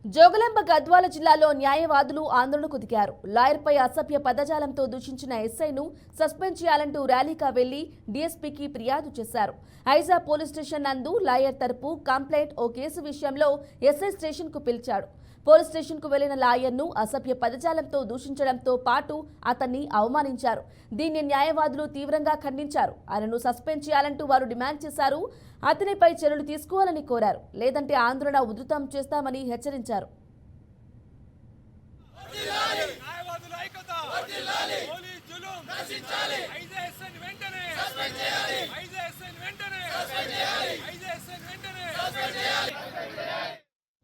జోగులాంబ గద్వాల జిల్లాలో న్యాయవాదులు ఆందోళనకు దిగారు. లాయర్పై అసభ్య పదజాలంతో దూషించిన ఎస్ఐను సస్పెండ్ చేయాలంటూ ర్యాలీగా వెళ్లి డీఎస్పీకి ఫిర్యాదు చేశారు. ఐజా పోలీస్ స్టేషన్ నందు లాయర్ తరపు కంప్లైంట్ ఓ కేసు విషయంలో ఎస్ఐ స్టేషన్కు పిలిచాడు. పోలీస్ స్టేషన్కు వెళ్లిన లాయర్ను అసభ్య పదజాలంతో దూషించడంతో పాటు అతన్ని అవమానించారు. దీన్ని న్యాయవాదులు తీవ్రంగా ఖండించారు. ఆయనను సస్పెండ్ చేయాలంటూ వారు డిమాండ్ చేశారు. అతనిపై చర్యలు తీసుకోవాలని కోరారు. లేదంటే ఆందోళన ఉధృతం చేస్తామని హెచ్చరించారు.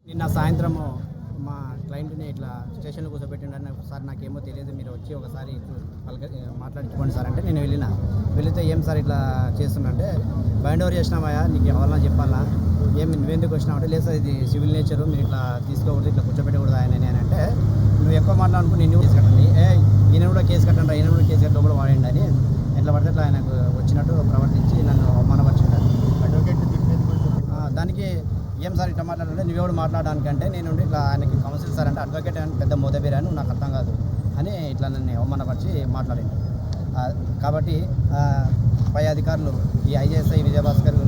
నిన్న సాయంత్రము మా క్లయింట్ని ఇట్లా స్టేషన్లో కూర్చోబెట్టిండని సార్ నాకేమో తెలియదు, మీరు వచ్చి ఒకసారి మాట్లాడించుకోండి సార్ అంటే నేను వెళితే ఏం సార్ ఇట్లా చేస్తున్నంటే బైండ్ ఓవర్ చేసినామయ్యా, నీకు ఎవరన్నా చెప్పాలా, ఏం నువ్వెందుకు వచ్చినావు అంటే లేదు సార్ ఇది సివిల్ నేచరు, మీరు ఇట్లా తీసుకోకూడదు, ఇట్లా కూర్చోబెట్టకూడదు ఆయన నేనంటే నువ్వు ఎక్కువ మాట్లాడుకుని నిన్ను కేసు కట్టండి, ఈయన కూడా కేసు కట్టండి, ఈయన కూడా కేసు కట్టడం కూడా వాడండి అని ఎట్లా పడితే ఇట్లా ఆయనకు వచ్చినట్టు ప్రవర్తించి నన్ను అవమానపరిచాడు. దానికి ఏం సార్ ఇట్లా మాట్లాడాలంటే నువ్వెవడు మాట్లాడడానికంటే నేను ఇట్లా ఆయనకి కౌన్సిల్ సార్ అంటే అడ్వకేట్ అని పెద్ద మోదబీరా అని నాకు అర్థం కాదు అని ఇట్లా నన్ను అవమానపరిచి మాట్లాడాను. కాబట్టి పై అధికారులు ఈ ఐఏఎస్ఐ విజయభాస్కర్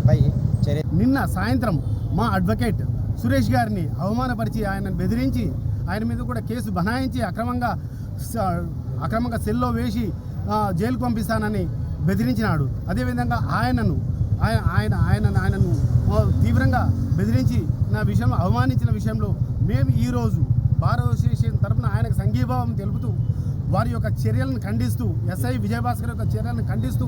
పై చర్య. నిన్న సాయంత్రం మా అడ్వకేట్ సురేష్ గారిని అవమానపరిచి ఆయనను బెదిరించి ఆయన మీద కూడా కేసు బనాయించి అక్రమంగా సెల్లో వేసి జైలుకు పంపిస్తానని బెదిరించినాడు. అదేవిధంగా ఆయనను తీవ్రంగా బెదిరించి నా విషయంలో అవమానించిన విషయంలో మేము ఈరోజు బార్ అసోసియేషన్ తరఫున ఆయనకు సంఘీభావం తెలుపుతూ వారి యొక్క చర్యలను ఖండిస్తూ ఎస్ఐ విజయభాస్కర్ యొక్క చర్యలను ఖండిస్తూ